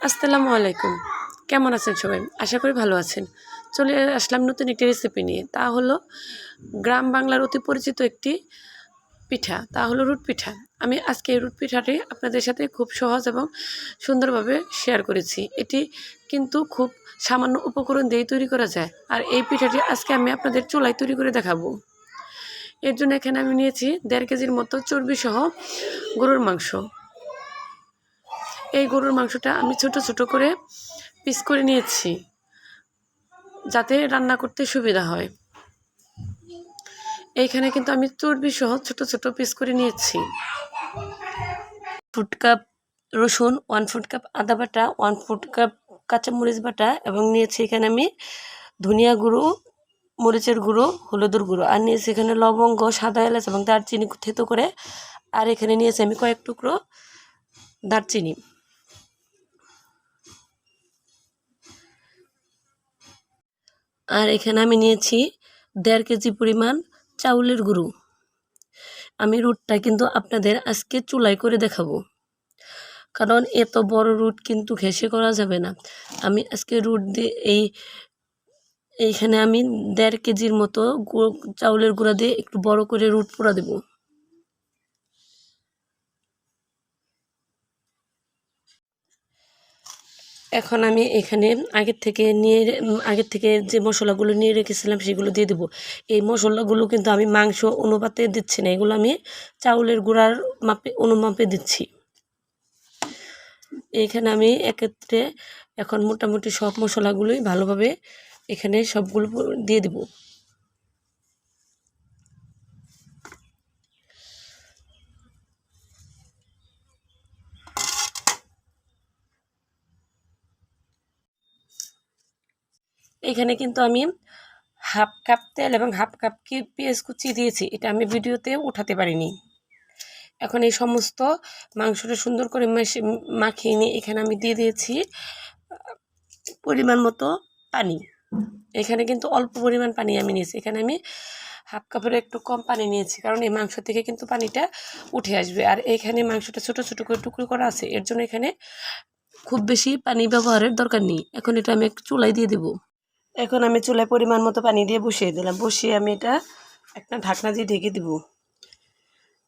আসসালামু আলাইকুম। কেমন আছেন সবাই? আশা করি ভালো আছেন। চলে আসলাম নতুন একটি রেসিপি নিয়ে। তা হলো গ্রাম বাংলার অতি পরিচিত একটি পিঠা। তা হলো রুট পিঠা। আমি আজকে এই রুট পিঠাটি আপনাদের সাথে খুব সহজ এবং সুন্দরভাবে শেয়ার করেছি। এটি কিন্তু খুব সামান্য উপকরণ দিয়েই তৈরি করা যায়। আর এই পিঠাটি আজকে আমি আপনাদের চুলায় তৈরি করে দেখাবো। এর জন্য এখানে আমি নিয়েছি 1.5 কেজির মতো চর্বিসহ গরুর মাংস। এই গরুর মাংসটা আমি ছোট ছোট করে পিস করে নিয়েছি যাতে রান্না করতে সুবিধা হয়। এইখানে কিন্তু আমি চর্বি সহ ছোট ছোট পিস করে নিয়েছি। 1 কাপ রসুন, 1 কাপ আদা বাটা, 1 কাপ কাঁচামরিচ বাটা এবং নিয়েছি এখানে আমি ধনিয়া গুঁড়ো, মরিচের গুঁড়ো, হলুদের গুঁড়ো, আর নিয়েছি এখানে লবঙ্গ, সাদা এলাচ এবং দারচিনি থেতো করে, আর এখানে নিয়েছি আমি কয়েক টুকরো দারচিনি। আর এখানে আমি নিয়েছি 1.5 কেজি পরিমাণ চাউলের গুঁড়ো। আমি রুটটা কিন্তু আপনাদের আজকে চুলায় করে দেখাবো, কারণ এত বড় রুট কিন্তু ঘেঁষে করা যাবে না। আমি আজকে রুট দিয়ে এইখানে আমি 1.5 কেজির মতো চাউলের গুঁড়া দিয়ে একটু বড় করে রুট পুরা দেব। এখন আমি এখানে আগের থেকে যে মশলাগুলো নিয়ে রেখেছিলাম সেগুলো দিয়ে দেবো। এই মশলাগুলো কিন্তু আমি মাংস অনুপাতে দিচ্ছি না, এগুলো আমি চাউলের গুঁড়ার অনুমাপে দিচ্ছি। এইখানে আমি একত্রে এখন মোটামুটি সব মশলাগুলোই ভালোভাবে এখানে সবগুলো দিয়ে দেব। এখানে কিন্তু আমি 1/2 কাপ তেল এবং 1/2 কাপ পেঁয়াজ কুচি দিয়েছি, এটা আমি ভিডিওতে উঠাতে পারিনি। এখন এই সমস্ত মাংসটা সুন্দর করে মাখিয়ে নিয়ে এখানে আমি দিয়ে দিয়েছি পরিমাণ মতো পানি। এখানে কিন্তু অল্প পরিমাণ পানি আমি নিয়েছি, এখানে আমি 1/2 কাপের একটু কম পানি নিয়েছি, কারণ এই মাংস থেকে কিন্তু পানিটা উঠে আসবে। আর এইখানে মাংসটা ছোট ছোট করে টুকরো করা আছে, এর জন্য এখানে খুব বেশি পানি ব্যবহারের দরকার নেই। এখন এটা আমি একটু চুলায় দিয়ে দেবো। এখন আমি চুলায় পরিমাণ মতো পানি দিয়ে বসিয়ে দিলাম। বসিয়ে আমি এটা একটা ঢাকনা দিয়ে ঢেকে দিব।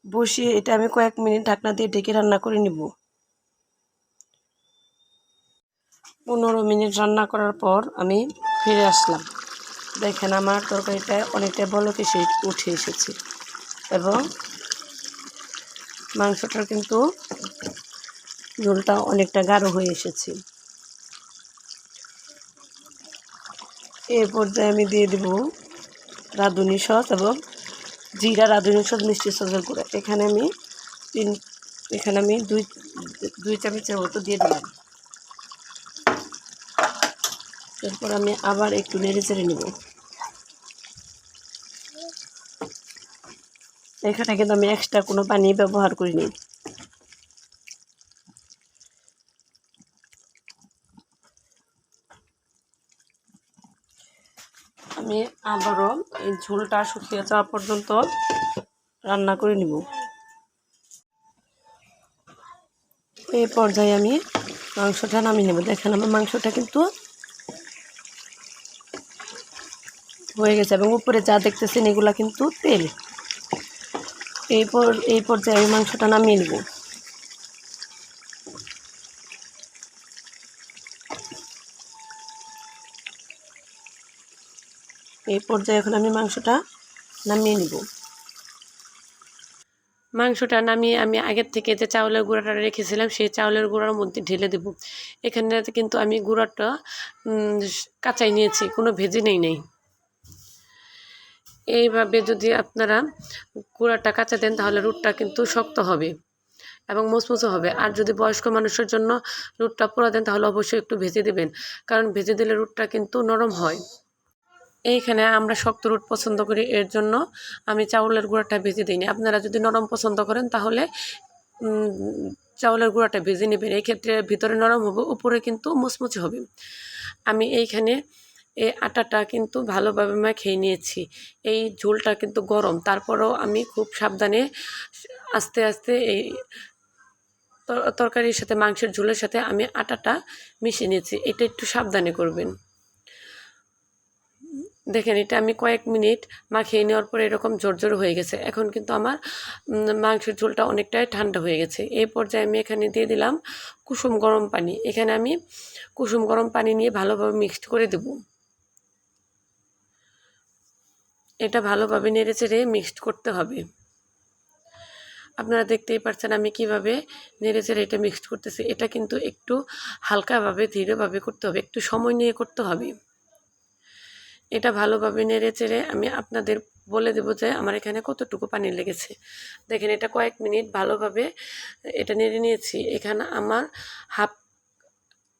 বসিয়ে এটা আমি কয়েক মিনিট ঢাকনা দিয়ে ঢেকে রান্না করে নিব। 15 মিনিট রান্না করার পর আমি ফিরে আসলাম। দেখেন আমার তরকারিটা অনেকটা বলকে উঠে এসেছে এবং মাংসটার কিন্তু ঝোলটা অনেকটা গাঢ় হয়ে এসেছে। এই পর্যায়ে আমি দিয়ে দেব রাঁধুনি সস এবং জিরা, রাঁধুনি সস, মিষ্টি সসের গুঁড়া। এখানে আমি দুই চামচের মতো দিয়ে দিলাম। এরপর আমি আবার একটু নেড়ে চেড়ে নেব। এখানে কিন্তু আমি এক্সট্রা কোনো পানি ব্যবহার করিনি। আমি আবারও এই ঝোলটা শুকিয়ে যাওয়া পর্যন্ত রান্না করে নিব। এই পর্যায়ে আমি মাংসটা নামিয়ে নেব। দেখেন আমার মাংসটা কিন্তু হয়ে গেছে এবং উপরে যা দেখতেছেন এগুলা কিন্তু তেল। এই পর্যায়ে আমি মাংসটা নামিয়ে নেব। এই পর্যায়ে এখন আমি মাংসটা নামিয়ে নিব। মাংসটা নামিয়ে আমি আগের থেকে যে চাউলের গুঁড়াটা রেখেছিলাম সেই চাউলের গুঁড়ার মধ্যে ঢেলে দেব। এখানে কিন্তু আমি গুঁড়াটা কাঁচাই নিয়েছি, কোনো ভেজে নেই। এইভাবে যদি আপনারা গুঁড়াটা কাঁচা দেন তাহলে রুটটা কিন্তু শক্ত হবে এবং মুচমুচে হবে। আর যদি বয়স্ক মানুষের জন্য রুটটা পোড়া দেন তাহলে অবশ্যই একটু ভেজে দেবেন, কারণ ভেজে দিলে রুটটা কিন্তু নরম হয়। এইখানে আমরা শক্ত রুট পছন্দ করি, এর জন্য আমি চাউলের গুঁড়াটা ভেজে দিইনি। আপনারা যদি নরম পছন্দ করেন তাহলে চাউলের গুঁড়াটা ভেজে নেবেন। এই ক্ষেত্রে ভিতরে নরম হবে, উপরে কিন্তু মুচমুচে হবে। আমি এইখানে এই আটাটা কিন্তু ভালোভাবে খেয়ে নিয়েছি। এই ঝোলটা কিন্তু গরম, তারপরেও আমি খুব সাবধানে আস্তে আস্তে এই তরকারির সাথে মাংসের ঝোলের সাথে আমি আটাটা মিশিয়ে নিয়েছি। এটা একটু সাবধানে করবেন। দেখেন এটা আমি কয়েক মিনিট মাখিয়ে নেওয়ার পরে এরকম ঝরঝর হয়ে গেছে। এখন কিন্তু আমার মাংসের ঝোলটা অনেকটাই ঠান্ডা হয়ে গেছে। এই পর্যায়ে আমি এখানে দিয়ে দিলাম কুসুম গরম পানি। এখানে আমি কুসুম গরম পানি নিয়ে ভালোভাবে মিক্সড করে দেব। এটা ভালোভাবে নেড়েচেড়ে মিক্সড করতে হবে। আপনারা দেখতেই পাচ্ছেন আমি কিভাবে নেড়েচেড়ে এটা মিক্সড করতেছি। এটা কিন্তু একটু হালকাভাবে ধীরেভাবে করতে হবে, একটু সময় নিয়ে করতে হবে। এটা ভালোভাবে নেড়েচেড়ে আমি আপনাদের বলে দেবো যে আমার এখানে কতটুকু পানি লেগেছে। দেখেন এটা কয়েক মিনিট ভালোভাবে এটা নেড়ে নিয়েছি। এখানে আমার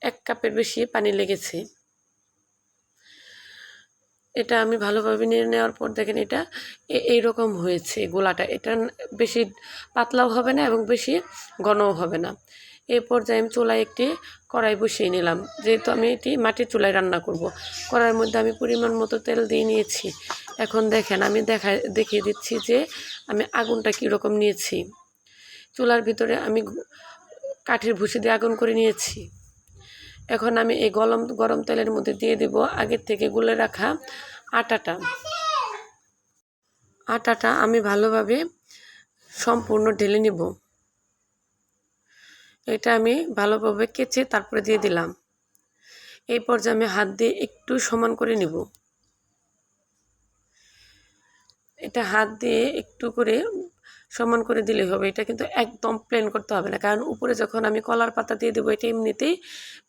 এক কাপের বেশি পানি লেগেছে। এটা আমি ভালোভাবে নেড়ে নেওয়ার পর দেখেন এটা এইরকম হয়েছে গোলাটা। এটা বেশি পাতলাও হবে না এবং বেশি ঘনও হবে না। এই পর্যায়ে আমি চুলায় একটি কড়াই বসিয়ে নিলাম, যেহেতু আমি এটি মাটির চুলায় রান্না করব। কড়াইয়ের মধ্যে আমি পরিমাণ মতো তেল দিয়ে নিয়েছি। এখন দেখেন আমি দেখিয়ে দিচ্ছি যে আমি আগুনটা কীরকম নিয়েছি। চুলার ভিতরে আমি কাঠের ভুসি দিয়ে আগুন করে নিয়েছি। এখন আমি এই গরম তেলের মধ্যে দিয়ে দেব আগের থেকে গুলে রাখা আটাটা আমি ভালোভাবে সম্পূর্ণ ঢেলে নিব। এটা আমি ভালোভাবে কেচে তারপরে দিয়ে দিলাম। এই পর্যায়ে আমি হাত দিয়ে একটু সমান করে নিব। এটা হাত দিয়ে একটু করে সমান করে দিলেই হবে। এটা কিন্তু একদম প্লেন করতে হবে না, কারণ উপরে যখন আমি কলার পাতা দিয়ে দেবো এটা এমনিতেই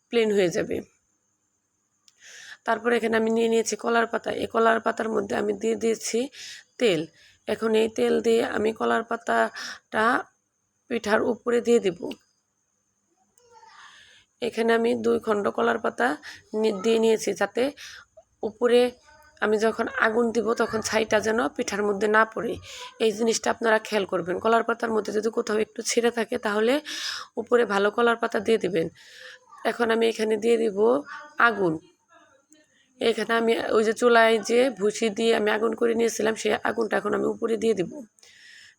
প্লেন হয়ে যাবে। তারপরে এখানে আমি নিয়ে নিয়েছি কলার পাতা। এই কলার পাতার মধ্যে আমি দিয়ে দিয়েছি তেল। এখন এই তেল দিয়ে আমি কলার পাতাটা পিঠার উপরে দিয়ে দেব। এখানে আমি 2 খণ্ড কলার পাতা দিয়ে নিয়েছি, যাতে উপরে আমি যখন আগুন দিব তখন ছাইটা যেন পিঠার মধ্যে না পড়ে। এই জিনিসটা আপনারা খেয়াল করবেন। কলার পাতার মধ্যে যদি কোথাও একটু ছিঁড়ে থাকে তাহলে উপরে ভালো কলার পাতা দিয়ে দিবেন। এখন আমি এখানে দিয়ে দিব আগুন। এখানে আমি ওই যে চুলায় যে ভুসি দিয়ে আমি আগুন করে নিয়েছিলাম সেই আগুনটা এখন আমি উপরে দিয়ে দিব।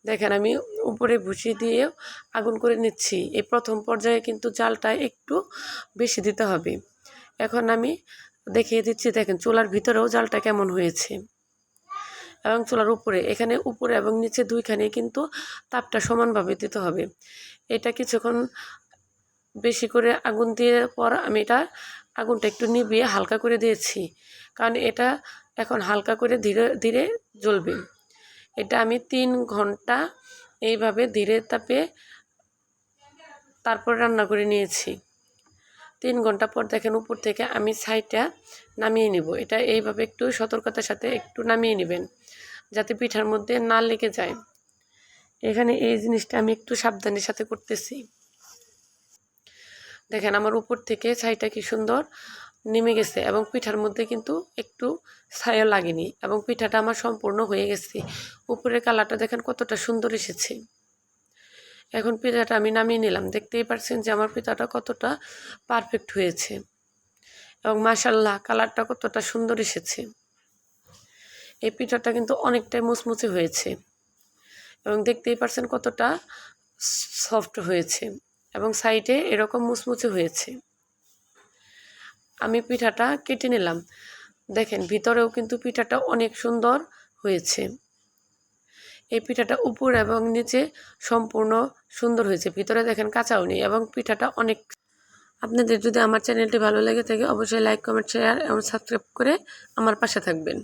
দেখেন আমি উপরে ভুসি দিয়ে আগুন করে নিচ্ছি। এই প্রথম পর্যায়ে কিন্তু জালটা একটু বেশি দিতে হবে। এখন আমি দেখিয়ে দিচ্ছি, দেখেন চুলার ভিতরেও জালটা কেমন হয়েছে এবং চুলার উপরে, এখানে উপরে এবং নিচে দুইখানে কিন্তু তাপটা সমানভাবে দিতে হবে। এটা কিছুক্ষণ বেশি করে আগুন দিয়ে পর আমি এটা আগুনটা একটু নিভিয়ে হালকা করে দিয়েছি, কারণ এটা এখন হালকা করে ধীরে ধীরে জ্বলবে। এটা আমি 3 ঘন্টা এইভাবে ধীরে তাপে তারপর রান্না করে নিয়েছি। 3 ঘন্টা পর দেখেন উপর থেকে আমি ছাইটা নামিয়ে নিব। এটা এইভাবে একটু সতর্কতার সাথে একটু নামিয়ে নেবেন, যাতে পিঠার মধ্যে না লেগে যায়। এখানে এই জিনিসটা আমি একটু সাবধানের সাথে করতেছি। দেখেন আমার উপর থেকে ছাইটা কি সুন্দর নেমে গেছে এবং পিঠার মধ্যে কিন্তু একটু ছাইও লাগেনি এবং পিঠাটা আমার সম্পূর্ণ হয়ে গেছে। উপরের কালারটা দেখেন কতটা সুন্দর এসেছে। এখন পিঠাটা আমি নামিয়ে নিলাম। দেখতেই পাচ্ছেন যে আমার পিঠাটা কতটা পারফেক্ট হয়েছে এবং মাশাআল্লাহ কালারটা কতটা সুন্দর এসেছে। এই পিঠাটা কিন্তু অনেকটাই মুচমুচে হয়েছে এবং দেখতেই পাচ্ছেন কতটা সফট হয়েছে এবং সাইডে এরকম মুচমুচে হয়েছে। আমি পিঠাটা কেটে নিলাম। দেখেন ভিতরেও কিন্তু পিঠাটা অনেক সুন্দর হয়েছে। এই পিঠাটা উপর এবং নিচে সম্পূর্ণ সুন্দর হয়েছে, ভিতরে দেখেন কাঁচাও নেই এবং পিঠাটা অনেক। আপনাদের যদি আমার চ্যানেলটি ভালো লেগে থাকে অবশ্যই লাইক, কমেন্ট, শেয়ার এবং সাবস্ক্রাইব করে আমার পাশে থাকবেন।